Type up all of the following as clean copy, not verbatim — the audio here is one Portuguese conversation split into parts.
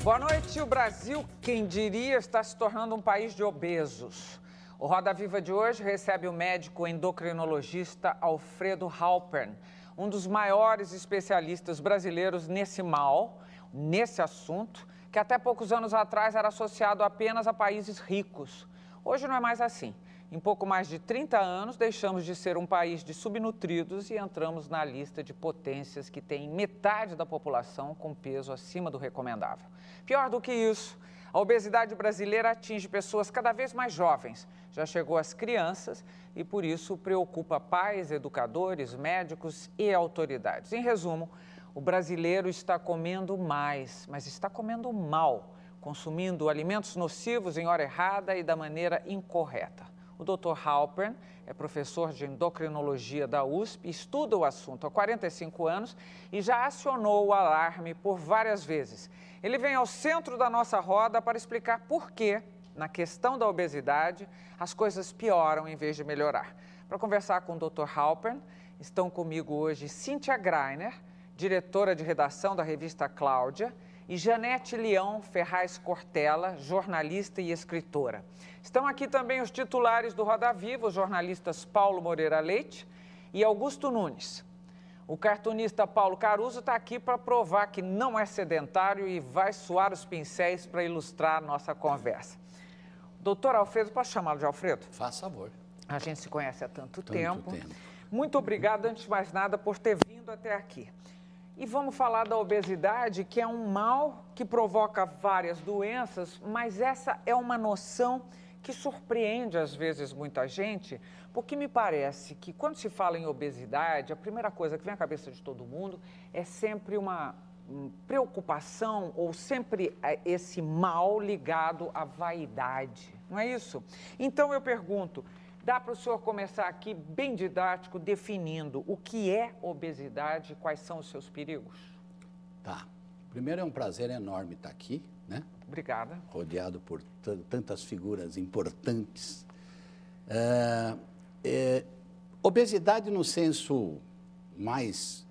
Boa noite. O Brasil, quem diria, está se tornando um país de obesos. O Roda Viva de hoje recebe o médico endocrinologista Alfredo Halpern, um dos maiores especialistas brasileiros nesse mal, nesse assunto, que até poucos anos atrás era associado apenas a países ricos. Hoje não é mais assim. Em pouco mais de 30 anos, deixamos de ser um país de subnutridos e entramos na lista de potências que tem metade da população com peso acima do recomendável. Pior do que isso, a obesidade brasileira atinge pessoas cada vez mais jovens. Já chegou às crianças e, por isso, preocupa pais, educadores, médicos e autoridades. Em resumo, o brasileiro está comendo mais, mas está comendo mal, consumindo alimentos nocivos em hora errada e da maneira incorreta. O Dr. Halpern é professor de endocrinologia da USP, estuda o assunto há 45 anos e já acionou o alarme por várias vezes. Ele vem ao centro da nossa roda para explicar por que, na questão da obesidade, as coisas pioram em vez de melhorar. Para conversar com o Dr. Halpern, estão comigo hoje Cíntia Greiner, diretora de redação da revista Cláudia, e Janete Leão Ferraz Cortella, jornalista e escritora. Estão aqui também os titulares do Roda Viva, os jornalistas Paulo Moreira Leite e Augusto Nunes. O cartunista Paulo Caruso está aqui para provar que não é sedentário e vai suar os pincéis para ilustrar a nossa conversa. Doutor Alfredo, posso chamá-lo de Alfredo? Faz favor. A gente se conhece há tanto tempo. Muito obrigado, antes de mais nada, por ter vindo até aqui. E vamos falar da obesidade, que é um mal que provoca várias doenças, mas essa é uma noção que surpreende, às vezes, muita gente, porque me parece que, quando se fala em obesidade, a primeira coisa que vem à cabeça de todo mundo é sempre uma preocupação ou sempre esse mal ligado à vaidade, não é isso? Então, eu pergunto, dá para o senhor começar aqui bem didático, definindo o que é obesidade e quais são os seus perigos? Tá. Primeiro, é um prazer enorme estar aqui, né? Obrigada. Rodeado por tantas figuras importantes. Obesidade, no senso mais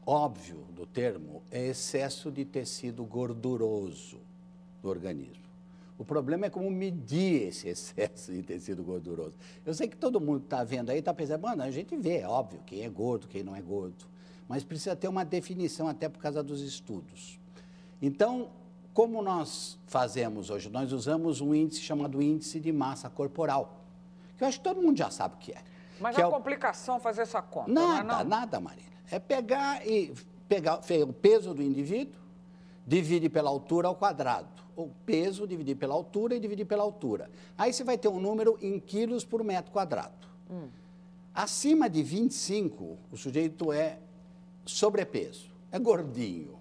óbvio do termo, é excesso de tecido gorduroso do organismo. O problema é como medir esse excesso de tecido gorduroso. Eu sei que todo mundo está vendo aí, está pensando, mano, a gente vê, é óbvio, quem é gordo, quem não é gordo. Mas precisa ter uma definição até por causa dos estudos. Então, como nós fazemos hoje? Nós usamos um índice chamado índice de massa corporal, que eu acho que todo mundo já sabe o que é. Mas é uma complicação fazer essa conta, Nada, Marília. É pegar o peso do indivíduo, divide pela altura ao quadrado. O peso, dividir pela altura e dividir pela altura. Aí você vai ter um número em quilos por metro quadrado. Acima de 25, o sujeito é sobrepeso, é gordinho.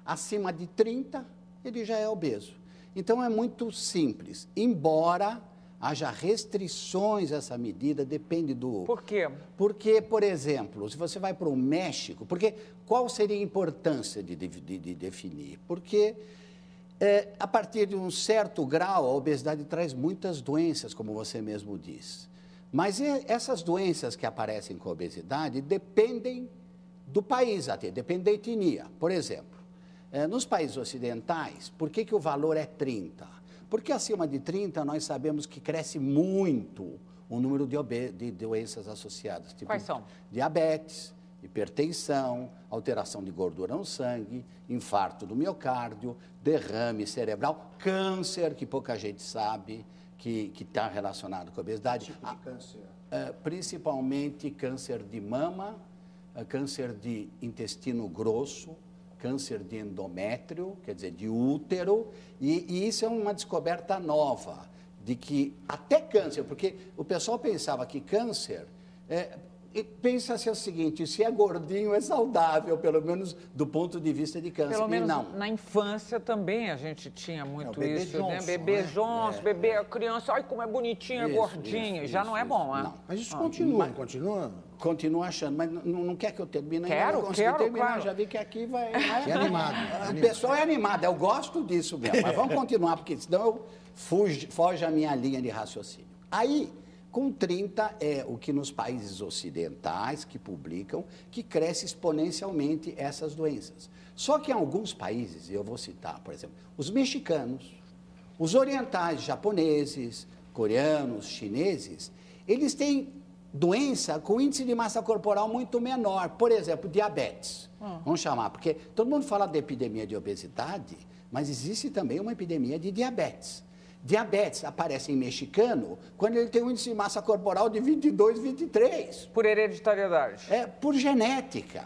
Acima de 30, ele já é obeso. Então, é muito simples. Embora haja restrições a essa medida, depende do... Por quê? Porque, por exemplo, se você vai para o México... Porque qual seria a importância de definir? Porque... a partir de um certo grau, a obesidade traz muitas doenças, como você mesmo diz. Mas essas doenças que aparecem com a obesidade dependem do país até, dependem da etnia. Por exemplo, nos países ocidentais, por que o valor é 30? Porque acima de 30 nós sabemos que cresce muito o número de doenças associadas. Tipo quais são? Diabetes, hipertensão, alteração de gordura no sangue, infarto do miocárdio, derrame cerebral, câncer, que pouca gente sabe que está relacionado com a obesidade. Que tipo de câncer? Principalmente câncer de mama, câncer de intestino grosso, câncer de endométrio, quer dizer, de útero, e isso é uma descoberta nova, de que até câncer, porque o pessoal pensava que câncer... E pensa-se o seguinte, se é gordinho é saudável, pelo menos do ponto de vista de câncer. Pelo menos não. Na infância também a gente tinha muito isso, Johnson, né? Bebê Johnson, bebê, a criança, ai como é bonitinha, gordinha, já não é bom, né? Não. Mas isso continua. Continua achando, mas não quer que eu termine? Quero, terminar, claro. Já vi que aqui vai... É animado. O pessoal é animado, eu gosto disso mesmo, mas vamos continuar, porque senão foge a minha linha de raciocínio. Aí, Com 30 é o que nos países ocidentais que publicam, que cresce exponencialmente essas doenças. Só que em alguns países, eu vou citar, por exemplo, os mexicanos, os orientais, japoneses, coreanos, chineses, eles têm doença com índice de massa corporal muito menor. Por exemplo, diabetes. Vamos chamar, porque todo mundo fala de epidemia de obesidade, mas existe também uma epidemia de diabetes. Diabetes aparece em mexicano quando ele tem um índice de massa corporal de 22, 23. Por hereditariedade. Por genética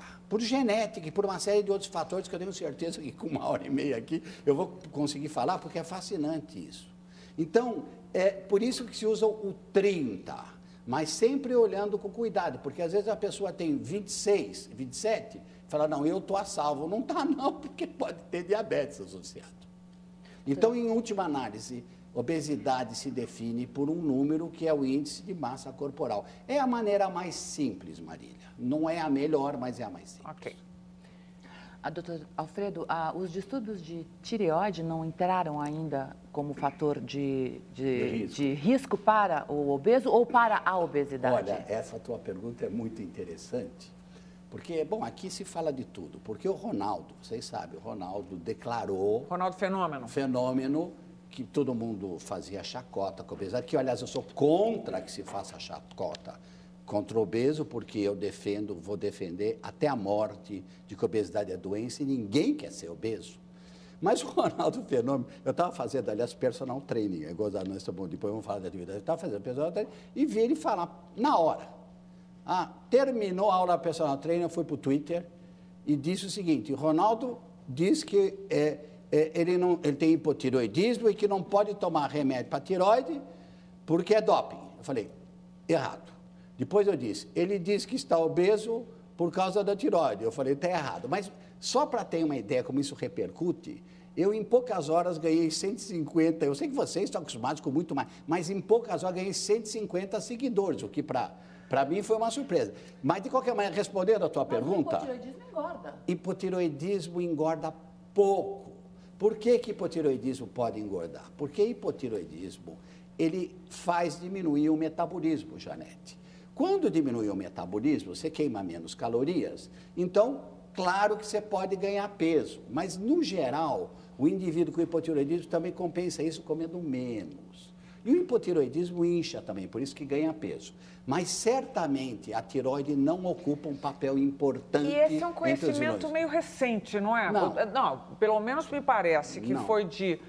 e por uma série de outros fatores que eu tenho certeza que com 1h30 aqui eu vou conseguir falar, porque é fascinante isso. Então, é por isso que se usa o 30. Mas sempre olhando com cuidado, porque às vezes a pessoa tem 26, 27, fala, não, eu estou a salvo. Não está não, porque pode ter diabetes associado. Então, em última análise, obesidade se define por um número que é o índice de massa corporal. É a maneira mais simples, Marília. Não é a melhor, mas é a mais simples. Ok. Doutor Alfredo, os distúrbios de tireoide não entraram ainda como fator de risco para o obeso ou para a obesidade? Olha, essa tua pergunta é muito interessante, porque, bom, aqui se fala de tudo, porque o Ronaldo, vocês sabem, o Ronaldo declarou... Ronaldo Fenômeno. Fenômeno que todo mundo fazia chacota com a obesidade, que, aliás, eu sou contra que se faça chacota contra o obeso, porque eu vou defender até a morte de que a obesidade é doença e ninguém quer ser obeso. Mas o Ronaldo Fenômeno, eu estava fazendo, aliás, personal training, é gozado, nós estamos, depois vamos falar da atividade, eu estava fazendo personal training e vi ele falar na hora. Terminou a aula personal training, eu fui para o Twitter e disse o seguinte, o Ronaldo diz que ele tem hipotireoidismo e que não pode tomar remédio para tireoide porque é doping. Eu falei, errado. Depois eu disse, ele diz que está obeso por causa da tireoide. Eu falei, está errado. Mas só para ter uma ideia como isso repercute, eu em poucas horas ganhei 150, eu sei que vocês estão acostumados com muito mais, mas em poucas horas ganhei 150 seguidores, o que para mim foi uma surpresa. Mas de qualquer maneira, respondendo a tua pergunta... O hipotireoidismo engorda. Hipotireoidismo engorda pouco. Por que hipotireoidismo pode engordar? Porque hipotireoidismo, ele faz diminuir o metabolismo, Janete. Quando diminui o metabolismo, você queima menos calorias, então, claro que você pode ganhar peso, mas, no geral, o indivíduo com hipotireoidismo também compensa isso comendo menos. E o hipotireoidismo incha também, por isso que ganha peso. Mas, certamente, a tireoide não ocupa um papel importante. E esse é um conhecimento meio recente, não é? Não, pelo menos me parece que foi de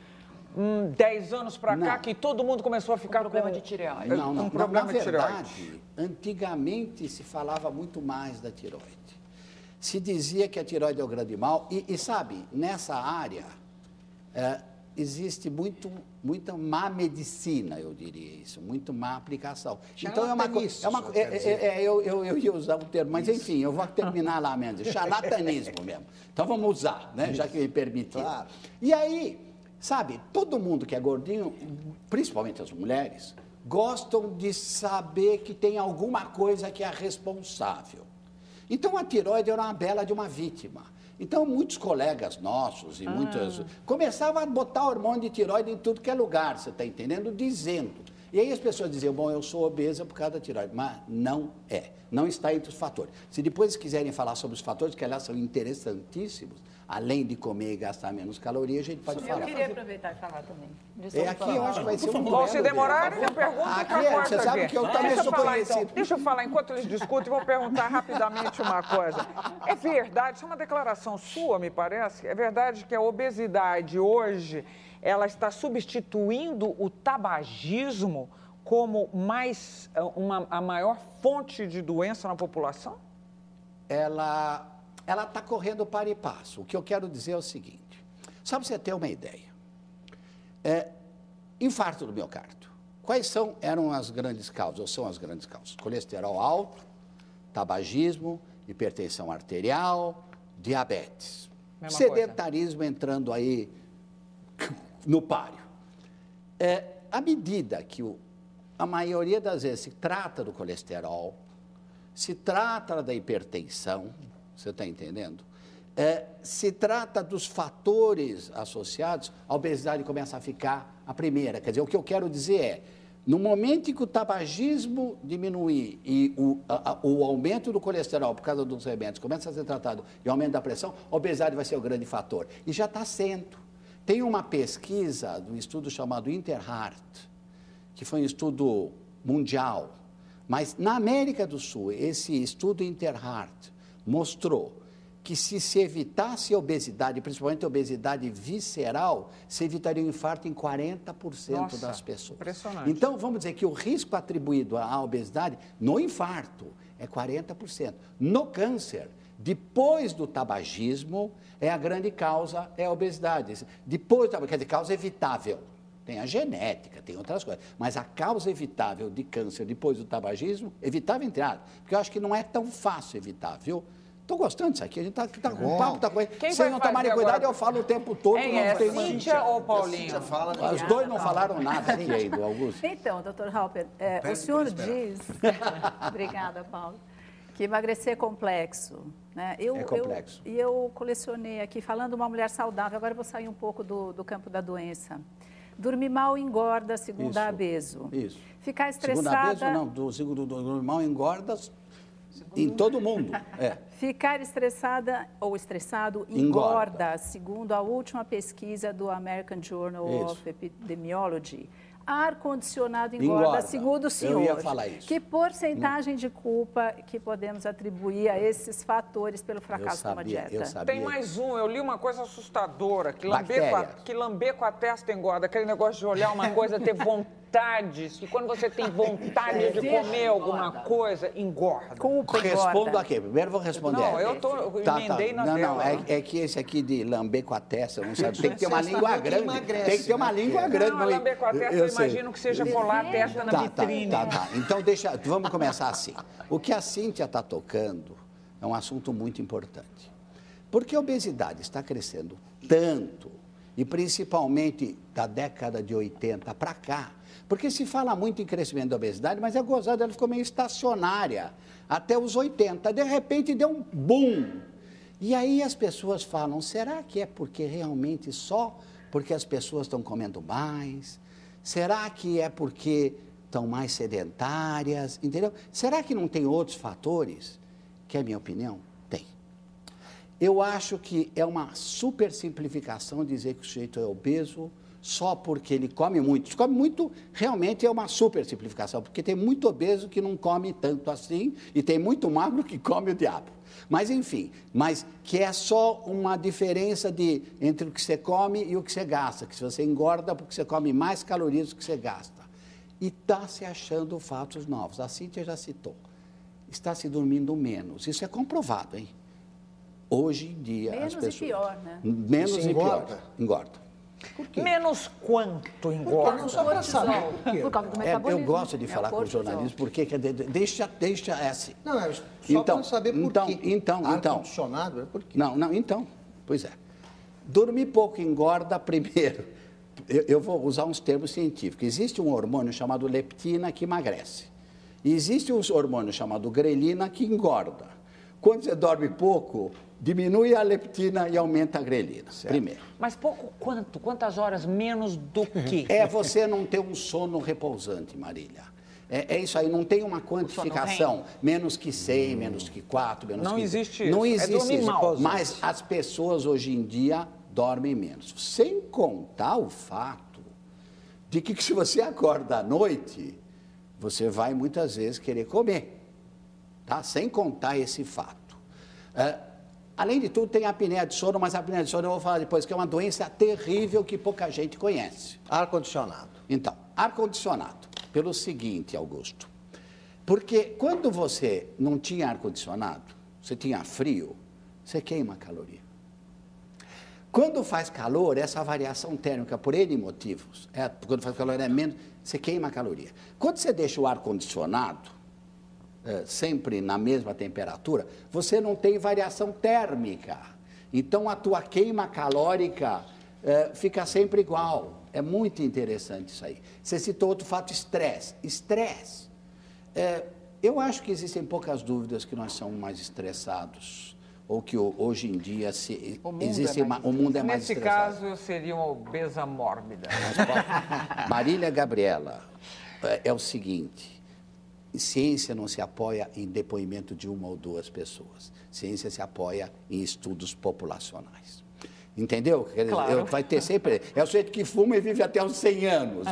10 anos para cá que todo mundo começou a ficar com problema de tireoide. Não, problema de tireoide. Antigamente se falava muito mais da tireoide. Se dizia que a tireoide é o grande mal. E sabe, nessa área existe muita má medicina, eu diria isso, muito má aplicação. Então é uma coisa. Eu ia usar o termo, mas enfim, eu vou terminar lá mesmo. Charlatanismo mesmo. Então vamos usar, né? Já que me permitiu. Claro. E aí, sabe, todo mundo que é gordinho, principalmente as mulheres, gostam de saber que tem alguma coisa que é responsável. Então, a tireoide era uma bela de uma vítima. Então, muitos colegas nossos e muitos começavam a botar hormônio de tireoide em tudo que é lugar, você está entendendo? Dizendo. E aí as pessoas diziam, bom, eu sou obesa por causa da tireoide, mas não é. Não está entre os fatores. Se depois quiserem falar sobre os fatores, que aliás são interessantíssimos, além de comer e gastar menos calorias, a gente pode falar. Eu queria aproveitar e falar também. Aqui eu acho que vai ser um Bom, se demorarem, eu pergunto outra coisa. Você sabe que eu também sou conhecido. Deixa eu falar, enquanto eles discutem, vou perguntar rapidamente uma coisa. É verdade, isso é uma declaração sua, me parece, é verdade que a obesidade hoje, ela está substituindo o tabagismo como a maior fonte de doença na população? Ela está correndo para e passo. O que eu quero dizer é o seguinte, só para você ter uma ideia, infarto do miocárdio. Quais eram as grandes causas, ou são as grandes causas? Colesterol alto, tabagismo, hipertensão arterial, diabetes. Mesma sedentarismo coisa. Entrando aí no páreo. À medida que a maioria das vezes se trata do colesterol, se trata da hipertensão, você está entendendo? Se trata dos fatores associados, a obesidade começa a ficar a primeira. Quer dizer, o que eu quero dizer No momento em que o tabagismo diminuir e o aumento do colesterol por causa dos remédios começa a ser tratado e o aumento da pressão, a obesidade vai ser o grande fator. E já está sendo. Tem uma pesquisa de um estudo chamado Interheart, que foi um estudo mundial, mas na América do Sul, esse estudo Interheart mostrou que se evitasse a obesidade, principalmente a obesidade visceral, se evitaria o infarto em 40% das pessoas. Impressionante. Então, vamos dizer que o risco atribuído à obesidade no infarto é 40%. No câncer, depois do tabagismo, a grande causa é a obesidade. Depois, quer dizer, causa evitável. Tem a genética, tem outras coisas. Mas a causa evitável de câncer depois do tabagismo, evitável entre aspas, porque eu acho que não é tão fácil evitar, viu? Estou gostando disso aqui, a gente está com um papo, com ele. Se não tomarem cuidado, eu falo o tempo todo. Cíntia ou Paulinho? Cíntia fala, né? Os dois não falaram nada aqui ainda, Augusto. Então, doutor Halper, o senhor diz, obrigada, Paulo, que emagrecer é complexo. Né? É complexo. Eu colecionei aqui, falando uma mulher saudável, agora eu vou sair um pouco do campo da doença. Dormir mal engorda, segundo a Abeso. Isso. Ficar estressada... Segundo a Abeso, não, dormir mal engorda em todo mundo. Ficar estressada ou estressado engorda, segundo a última pesquisa do American Journal of Epidemiology. Ar-condicionado engorda, segundo o senhor. Eu ia falar isso. Que porcentagem de culpa que podemos atribuir a esses fatores pelo fracasso de uma dieta? Eu sabia. Tem mais um, eu li uma coisa assustadora, que lamber com a testa engorda, aquele negócio de olhar uma coisa, ter vontade, que quando você tem vontade de comer alguma coisa, engorda. Culpa Respondo aqui, primeiro vou responder. Não, eu emendei na dela. Não, é que esse aqui de lamber com a testa, não sabe, tem que ter uma língua grande. Tem que ter uma língua grande. Não, lamber com a testa, eu imagino que seja colar a testa na vitrine. Tá. Então, vamos começar assim. O que a Cíntia está tocando é um assunto muito importante. Porque a obesidade está crescendo tanto, e principalmente da década de 80 para cá, porque se fala muito em crescimento da obesidade, mas é gozado, ela ficou meio estacionária até os 80. De repente deu um boom. E aí as pessoas falam, será que é porque realmente só porque as pessoas estão comendo mais? Será que é porque estão mais sedentárias? Entendeu? Será que não tem outros fatores? Que é a minha opinião? Tem. Eu acho que é uma super simplificação dizer que o sujeito é obeso só porque ele come muito. Se come muito, realmente é uma super simplificação, porque tem muito obeso que não come tanto assim e tem muito magro que come o diabo. Mas, enfim, que é só uma diferença entre o que você come e o que você gasta, que se você engorda porque você come mais calorias do que você gasta. E está se achando fatos novos. A Cíntia já citou. Está se dormindo menos. Isso é comprovado, hein? Hoje em dia, as pessoas... Menos e pior, né? Menos e pior. Engorda. Por quê? Menos quanto engorda? Não, só para saber por quê. Por causa do metabolismo. Eu gosto de falar com os jornalistas, porque deixa assim. Não, é só para saber por quê. Então. Ar-condicionado, é por quê? Então. Pois é. Dormir pouco engorda primeiro. Eu vou usar uns termos científicos. Existe um hormônio chamado leptina que emagrece. E existe um hormônio chamado grelina que engorda. Quando você dorme pouco, diminui a leptina e aumenta a grelina, primeiro. Mas pouco quanto? Quantas horas menos do quê? É você não ter um sono repousante, Marília. É isso aí, não tem uma quantificação. Menos que 100, menos que 4, menos que... Não existe isso. Não existe isso. Mal. Mas as pessoas hoje em dia dormem menos. Sem contar o fato de que se você acorda à noite, você vai muitas vezes querer comer. Tá? Sem contar esse fato. Além de tudo, tem a apneia de sono, mas a apneia de sono eu vou falar depois, que é uma doença terrível que pouca gente conhece. Ar-condicionado. Então, ar-condicionado. Pelo seguinte, Augusto. Porque quando você não tinha ar-condicionado, você tinha frio, você queima caloria. Quando faz calor, essa variação térmica, por N motivos, quando faz calor é menos, você queima caloria. Quando você deixa o ar-condicionado, sempre na mesma temperatura, você não tem variação térmica. Então, a tua queima calórica fica sempre igual. É muito interessante isso aí. Você citou outro fato, estresse. Estresse. Eu acho que existem poucas dúvidas que nós somos mais estressados, ou que hoje em dia o mundo é mais estressado. Nesse caso, eu seria uma obesa mórbida. Marília Gabriela. é o seguinte, ciência não se apoia em depoimento de uma ou duas pessoas. Ciência se apoia em estudos populacionais. Entendeu? Claro. Vai ter sempre... É o sujeito que fuma e vive até os 100 anos.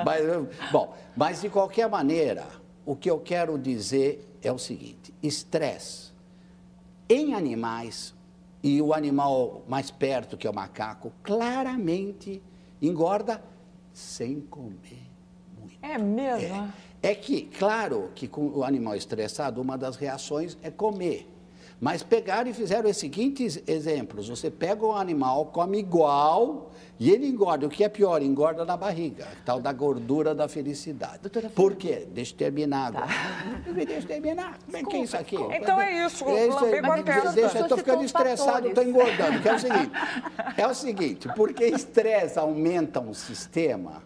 Mas de qualquer maneira, o que eu quero dizer é o seguinte, estresse em animais, e o animal mais perto, que é o macaco, claramente engorda sem comer muito. É mesmo? É que, claro, que com o animal estressado, uma das reações é comer. Mas pegaram e fizeram os seguintes exemplos. Você pega um animal, come igual, e ele engorda. O que é pior? Engorda na barriga. Tal da gordura da felicidade. Doutora, por quê? Deixa eu terminar agora. Deixa eu terminar. Como é que é isso aqui? Então é isso. Deixa, eu estou ficando estressado, estou engordando. Que é o seguinte, porque estresse aumenta um sistema,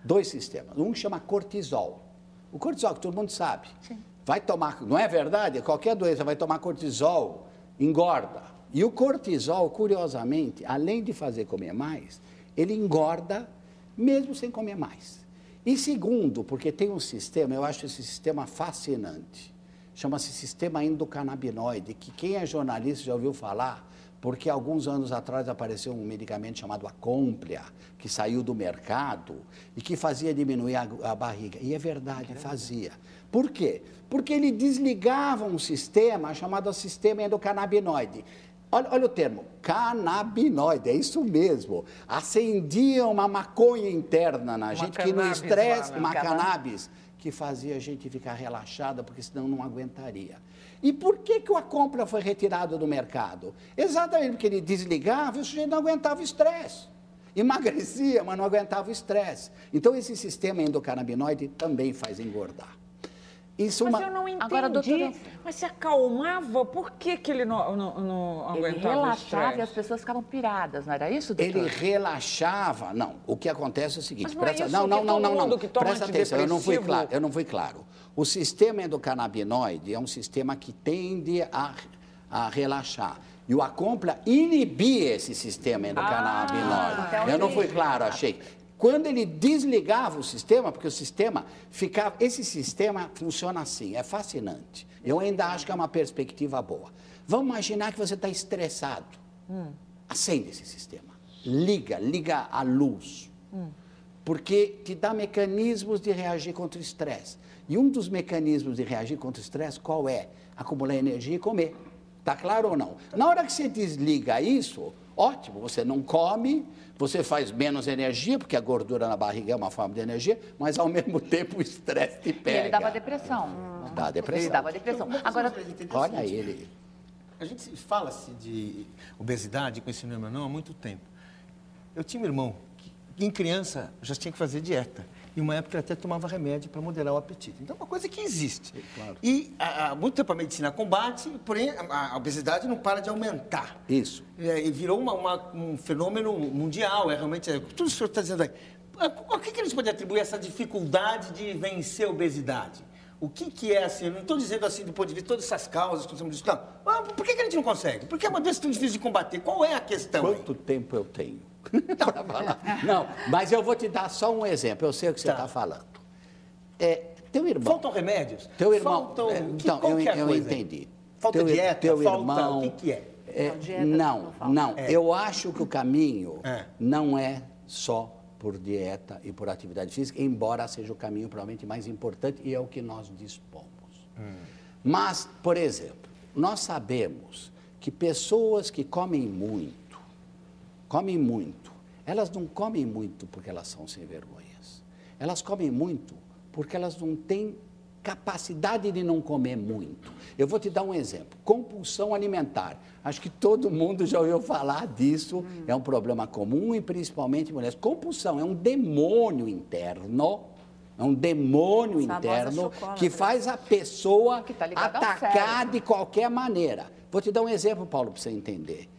dois sistemas. Um chama cortisol. O cortisol, que todo mundo sabe. Sim. Vai tomar, não é verdade? Qualquer doença vai tomar cortisol, engorda. E o cortisol, curiosamente, além de fazer comer mais, ele engorda mesmo sem comer mais. E segundo, porque tem um sistema, eu acho esse sistema fascinante, chama-se sistema endocannabinoide, que quem é jornalista já ouviu falar, porque alguns anos atrás apareceu um medicamento chamado Acomplia, que saiu do mercado e que fazia diminuir a barriga. E é verdade, fazia. Por quê? Porque ele desligava um sistema chamado sistema endocannabinoide. Olha o termo, canabinoide, é isso mesmo. Acendia uma maconha interna na gente, que no estresse, uma cannabis, que fazia a gente ficar relaxada, porque senão não aguentaria. E por que o Acomplia foi retirado do mercado? Exatamente porque ele desligava e o sujeito não aguentava o estresse. Emagrecia, mas não aguentava o estresse. Então, esse sistema endocannabinoide também faz engordar. Isso mas eu não entendi. Agora, doutora... Mas se acalmava, por que ele não aguentava o estresse? Ele relaxava e as pessoas ficavam piradas, não era isso, doutor? Ele relaxava... Não, o que acontece é o seguinte... Mas não não. Presta atenção, eu não fui claro. O sistema endocannabinoide é um sistema que tende a relaxar. E o Acomplia inibia esse sistema endocannabinoide. Eu não fui claro, achei. Quando ele desligava o sistema, porque o sistema ficava... Esse sistema funciona assim, é fascinante. Eu ainda acho que é uma perspectiva boa. Vamos imaginar que você está estressado. Acende esse sistema. Liga a luz. Porque te dá mecanismos de reagir contra o estresse. E um dos mecanismos de reagir contra o estresse, qual é? Acumular energia e comer. Está claro ou não? Na hora que você desliga isso, ótimo, você não come, você faz menos energia, porque a gordura na barriga é uma forma de energia, mas ao mesmo tempo o estresse te pega. E ele dava depressão. Dá depressão. Ele dava depressão. Agora, olha ele. A gente fala-se de obesidade com esse nome não há muito tempo. Eu tinha um irmão que em criança já tinha que fazer dieta. E uma época ele até tomava remédio para moderar o apetite. Então, é uma coisa que existe. Sim, claro. E há muito tempo a medicina combate, porém a obesidade não para de aumentar. Isso. E virou um fenômeno mundial. Realmente, tudo isso que o senhor está dizendo aí. O que a gente pode atribuir essa dificuldade de vencer a obesidade? O que é assim? Eu não estou dizendo assim do ponto de vista de todas essas causas que estamos discutindo. Não. Por que a gente não consegue? Por que é uma doença tão difícil de combater? Qual é a questão? Quanto tempo eu tenho? Não, mas eu vou te dar só um exemplo. Eu sei o que você está falando. Teu irmão... Faltam remédios? Teu irmão... Faltam... Então, eu entendi. Falta dieta? Teu falta... irmão... O que é? Não. Eu acho que o caminho não é só por dieta e por atividade física, embora seja o caminho provavelmente mais importante e é o que nós dispomos. Mas, por exemplo, nós sabemos que pessoas que comem muito, elas não comem muito porque elas são sem vergonhas. Elas comem muito porque elas não têm capacidade de não comer muito. Eu vou te dar um exemplo. Compulsão alimentar. Acho que todo mundo já ouviu falar disso. É um problema comum e principalmente em mulheres. Compulsão é um demônio interno. É um demônio interno que faz a pessoa atacar de qualquer maneira. Vou te dar um exemplo, Paulo, para você entender.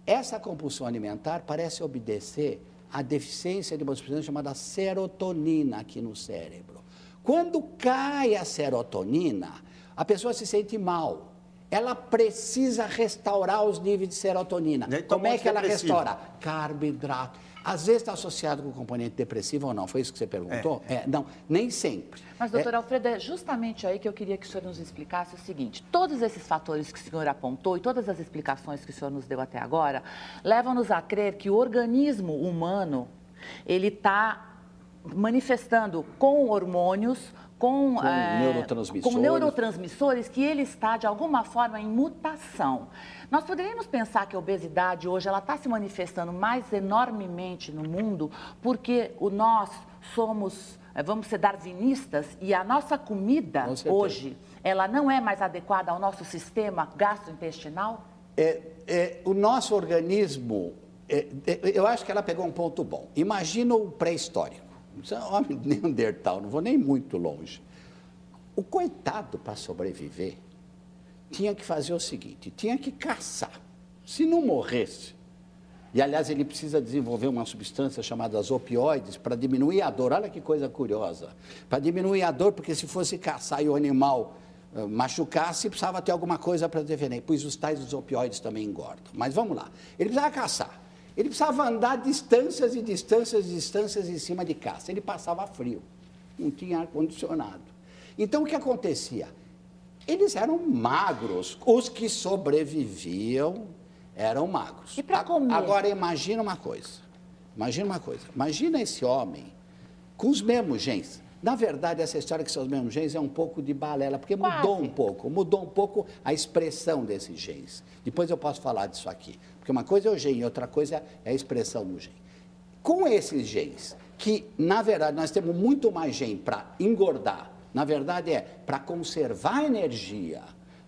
Essa compulsão alimentar parece obedecer à deficiência de uma substância chamada serotonina aqui no cérebro. Quando cai a serotonina, a pessoa se sente mal. ela precisa restaurar os níveis de serotonina. Como é que ela restaura? Carboidrato. Às vezes está associado com o componente depressivo ou não, foi isso que você perguntou? Não, nem sempre. Mas, doutor Alfredo, é justamente aí que eu queria que o senhor nos explicasse o seguinte: todos esses fatores que o senhor apontou e todas as explicações que o senhor nos deu até agora levam-nos a crer que o organismo humano, ele está manifestando com hormônios, com neurotransmissores, que ele está, de alguma forma, em mutação. Nós poderíamos pensar que a obesidade hoje ela está se manifestando mais enormemente no mundo porque nós somos, vamos ser darwinistas, e a nossa comida hoje, ela não é mais adequada ao nosso sistema gastrointestinal? O nosso organismo, eu acho que ela pegou um ponto bom. Imagina o pré-histórico. Isso é um homem neandertal, não vou nem muito longe. O coitado, para sobreviver, tinha que fazer o seguinte, tinha que caçar. Se não morresse, e aliás ele precisa desenvolver uma substância chamada opioides para diminuir a dor. Olha que coisa curiosa. Para diminuir a dor, porque se fosse caçar e o animal machucasse, precisava ter alguma coisa para defender. Pois os tais dos opioides também engordam. Mas vamos lá. Ele precisava caçar. Ele precisava andar distâncias e distâncias e distâncias em cima de caça. Ele passava frio. Não tinha ar-condicionado. Então, o que acontecia? Eles eram magros. Os que sobreviviam eram magros. E para comer? Agora, imagina uma coisa. Imagina esse homem com os mesmos genes. Na verdade, essa história que são os mesmos genes é um pouco de balela, porque mudou um pouco a expressão desses genes. Depois eu posso falar disso aqui. Porque uma coisa é o gene, outra coisa é a expressão do gene. Com esses genes, que na verdade nós temos muito mais gene para engordar, na verdade é para conservar energia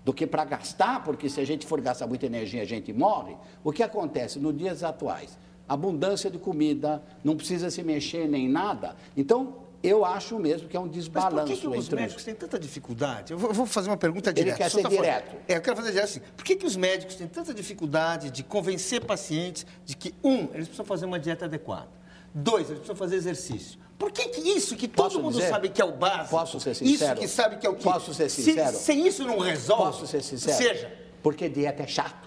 do que para gastar, porque se a gente for gastar muita energia a gente morre. O que acontece nos dias atuais? Abundância de comida, não precisa se mexer nem nada. Então, eu acho mesmo que é um desbalanço. Mas por que os médicos têm tanta dificuldade? Eu vou fazer uma pergunta direta. Ele quer ser direto. Eu quero fazer direto assim. Por que os médicos têm tanta dificuldade de convencer pacientes de que, eles precisam fazer uma dieta adequada. 2, eles precisam fazer exercício. Por que isso que todo mundo sabe que é o básico? Posso ser sincero? Isso que sabe que é o que... Posso ser sincero? Sem isso não resolve? Posso ser sincero? Seja. Porque dieta é chato.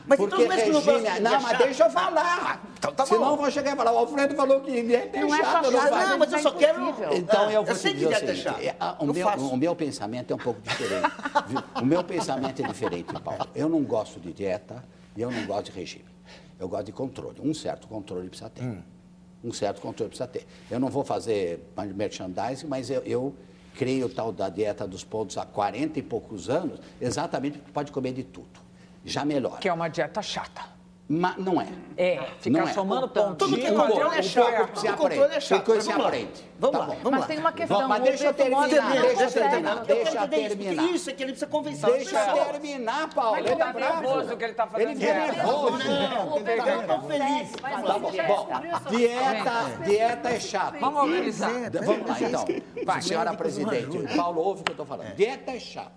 Mas porque então regime... Não, mas deixa eu falar. Senão eu vou chegar e falar, o Alfredo falou que dieta é chato. Não, mas eu só quero... Então eu vou te dizer o seguinte. O meu pensamento é um pouco diferente. O meu pensamento é diferente, Paulo. Eu não gosto de dieta e eu não gosto de regime. Eu gosto de controle. Um certo controle precisa ter. Um certo controle precisa ter. Eu não vou fazer merchandising, mas eu criei o tal da dieta dos pontos há 40 e poucos anos, exatamente porque pode comer de tudo. Já melhora. Que é uma dieta chata. Mas não é. Ficar somando pontinho. Tudo que controle é chato. Você aprende. Tem coisa que você aprende. Vamos lá. Mas tem uma questão. Mas deixa eu terminar. Deixa eu terminar. Isso é que ele precisa convencer. Deixa eu terminar, Paulo. Ele tá nervoso que ele tá fazendo. Ele fica nervoso. Eu tô feliz. Bom, dieta é chata. Vamos organizar. Vamos lá, então. Senhora presidente, Paulo, ouve o que eu estou falando. Dieta é chata.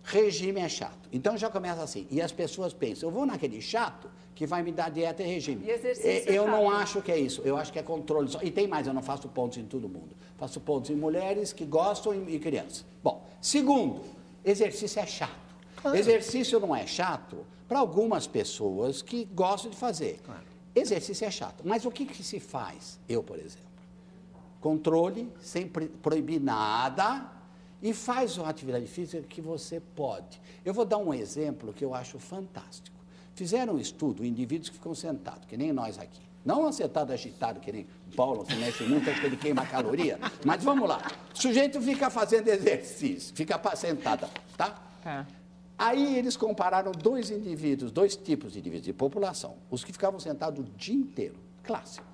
Regime é chato. Então já começa assim. E as pessoas pensam, eu vou naquele chato que vai me dar dieta e regime. E exercício eu não acho que é isso. Eu acho que é controle. E tem mais, eu não faço pontos em todo mundo. Faço pontos em mulheres que gostam e crianças. Bom, segundo, exercício é chato. Claro. Exercício não é chato para algumas pessoas que gostam de fazer. Claro. Exercício é chato. Mas o que se faz? Eu, por exemplo. Controle, sem proibir nada. E faz uma atividade física que você pode. Eu vou dar um exemplo que eu acho fantástico. Fizeram um estudo, indivíduos que ficam sentados, que nem nós aqui. Não sentado agitado, que nem o Paulo, se mexe muito, acho que ele queima caloria. Mas vamos lá. O sujeito fica fazendo exercício, fica sentado, tá? Aí eles compararam dois tipos de indivíduos de população. Os que ficavam sentados o dia inteiro, clássico.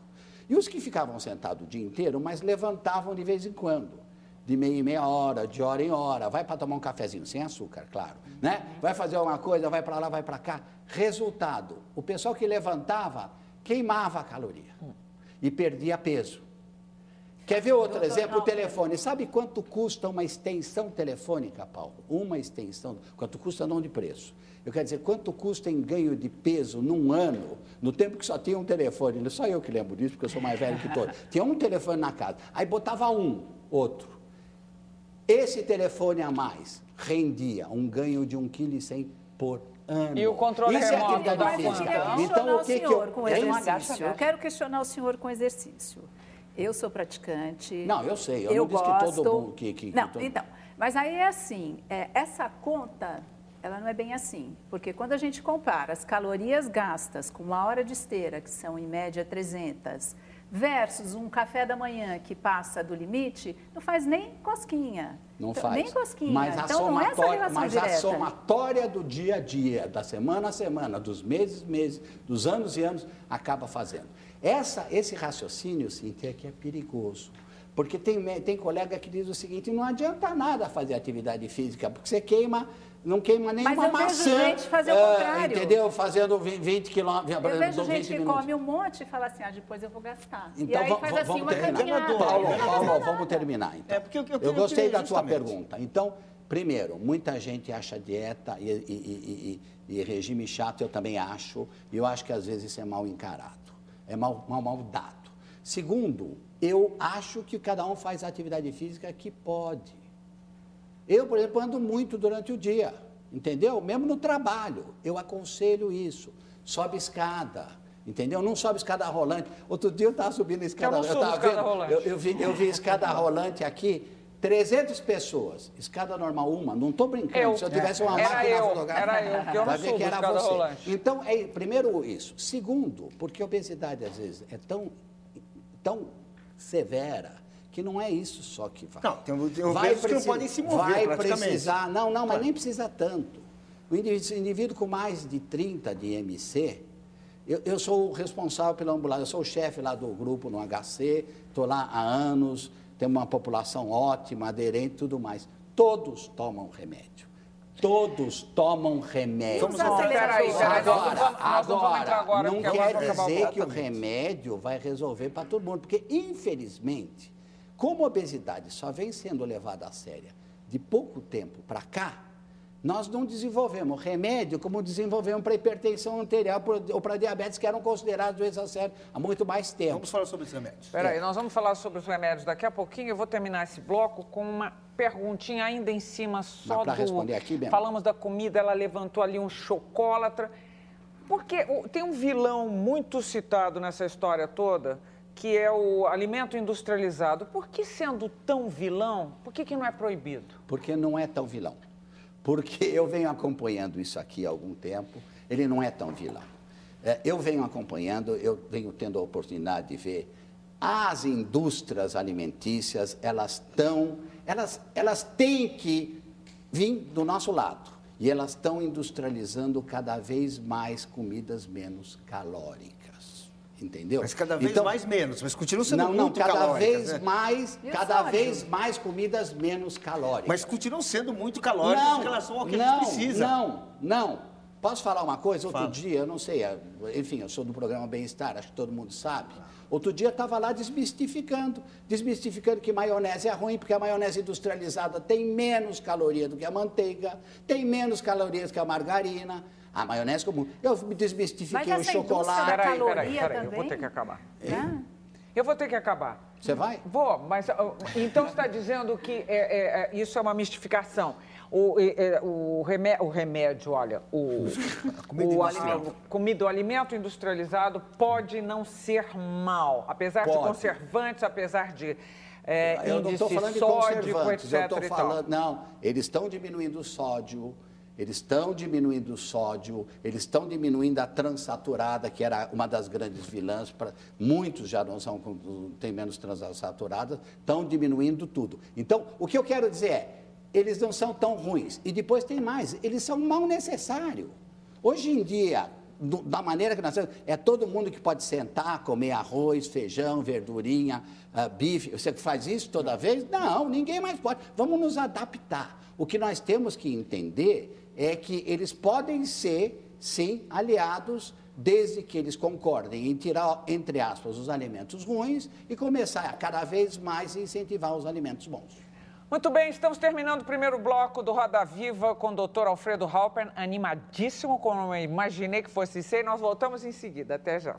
E os que ficavam sentados o dia inteiro, mas levantavam de vez em quando. De meia em meia hora, de hora em hora, vai para tomar um cafezinho, sem açúcar, claro, né? Vai fazer uma coisa, vai para lá, vai para cá. Resultado, o pessoal que levantava queimava a caloria e perdia peso. Quer ver outro exemplo? O telefone. Sabe quanto custa uma extensão telefônica, Paulo? Uma extensão, quanto custa não de preço. Eu quero dizer, quanto custa em ganho de peso num ano, no tempo que só tinha um telefone, só eu que lembro disso, porque eu sou mais velho que todos. Tinha um telefone na casa, aí botava outro. Esse telefone a mais rendia um ganho de 1,1 kg por ano. E o controle remoto da física. Então, o que eu com exercício? Eu quero questionar o senhor com exercício. Eu sou praticante. Não, eu sei. Eu não disse que todo mundo... Não, então. Mas aí é assim, essa conta, ela não é bem assim. Porque quando a gente compara as calorias gastas com uma hora de esteira, que são em média 300, versus um café da manhã que passa do limite, não faz nem cosquinha. Não então, faz. Nem cosquinha. Mas então, não é essa relação mas direta. a somatória do dia a dia, da semana a semana, dos meses, dos anos e anos, acaba fazendo. Esse raciocínio, Cíntia, é que é perigoso. Porque tem colega que diz o seguinte, não adianta nada fazer atividade física, porque você não queima nem uma maçã. Mas eu vejo gente fazer o contrário. Entendeu? Fazendo 20 quilômetros. Eu vejo gente que come um monte e fala assim, depois eu vou gastar. Então, e aí faz assim uma caminhada. Paulo, vamos terminar, então. Porque eu gostei da tua pergunta. Então, primeiro, muita gente acha dieta e regime chato, eu também acho. E eu acho que às vezes isso é mal encarado. É mal dado. Segundo, eu acho que cada um faz a atividade física que pode. Eu, por exemplo, ando muito durante o dia, entendeu? Mesmo no trabalho, eu aconselho isso. Sobe escada, entendeu? Não sobe escada rolante. Outro dia eu estava subindo a escada rolante. Eu vi escada rolante aqui, 300 pessoas, escada normal uma, não estou brincando. Se eu tivesse uma máquina fotográfica, era eu, porque eu não vai ver que era escada você. rolante. Então, primeiro isso. Segundo, porque a obesidade às vezes é tão severa que não é isso só que vai. Não, tem obesos que não podem se mover praticamente. Precisar, mas nem precisa tanto. O indivíduo com mais de 30 de IMC, eu sou o responsável pela ambulância, eu sou o chefe lá do grupo no HC, estou lá há anos, temos uma população ótima, aderente e tudo mais. Todos tomam remédio. Todos tomam remédio. Agora, não quer dizer que o remédio vai resolver para todo mundo, porque, infelizmente, como a obesidade só vem sendo levada a sério de pouco tempo para cá, nós não desenvolvemos remédio como desenvolvemos para hipertensão arterial ou para diabetes, que eram considerados doenças sérias há muito mais tempo. Vamos falar sobre os remédios. Espera aí, nós vamos falar sobre os remédios daqui a pouquinho. Eu vou terminar esse bloco com uma perguntinha ainda em cima só do... responder aqui, Bem? Falamos da comida, ela levantou ali um chocólatra. Porque tem um vilão muito citado nessa história toda, que é o alimento industrializado. Por que, sendo tão vilão, por que não é proibido? Porque não é tão vilão. Porque eu venho acompanhando isso aqui há algum tempo, ele não é tão vilão. Eu venho acompanhando, eu venho tendo a oportunidade de ver as indústrias alimentícias, elas têm que vir do nosso lado. E elas estão industrializando cada vez mais comidas menos calóricas. Entendeu? Mas cada vez mais menos, mas continua sendo muito calóricas. Cada vez mais comidas menos calóricas. Mas continuam sendo muito calóricas em relação ao que a gente precisa. Não. Posso falar uma coisa? Outro dia, eu não sei, enfim, eu sou do programa Bem-Estar, acho que todo mundo sabe. Outro dia eu estava lá desmistificando que maionese é ruim, porque a maionese industrializada tem menos caloria do que a manteiga, tem menos calorias que a margarina. A maionese comum. Eu desmistifiquei o chocolate. Peraí, eu vou ter que acabar. Eu vou ter que acabar. Você vai? Vou, mas então você está dizendo que isso é uma mistificação. O remédio, olha, o alimento industrializado pode não ser mal, apesar de conservantes, apesar de eu não estou falando de conservantes, etc. Eu estou falando, não, eles estão diminuindo o sódio. Eles estão diminuindo o sódio, eles estão diminuindo a transsaturada, que era uma das grandes vilãs, muitos já não são, tem menos transsaturada, estão diminuindo tudo. Então, o que eu quero dizer é, eles não são tão ruins. E depois tem mais, eles são mal necessários. Hoje em dia, da maneira que nós temos, é todo mundo que pode sentar, comer arroz, feijão, verdurinha, bife. Você faz isso toda vez? Não, ninguém mais pode. Vamos nos adaptar. O que nós temos que entender é que eles podem ser, sim, aliados, desde que eles concordem em tirar, entre aspas, os alimentos ruins e começar a cada vez mais incentivar os alimentos bons. Muito bem, estamos terminando o primeiro bloco do Roda Viva com o Dr. Alfredo Halpern, animadíssimo, como eu imaginei que fosse ser, e nós voltamos em seguida. Até já.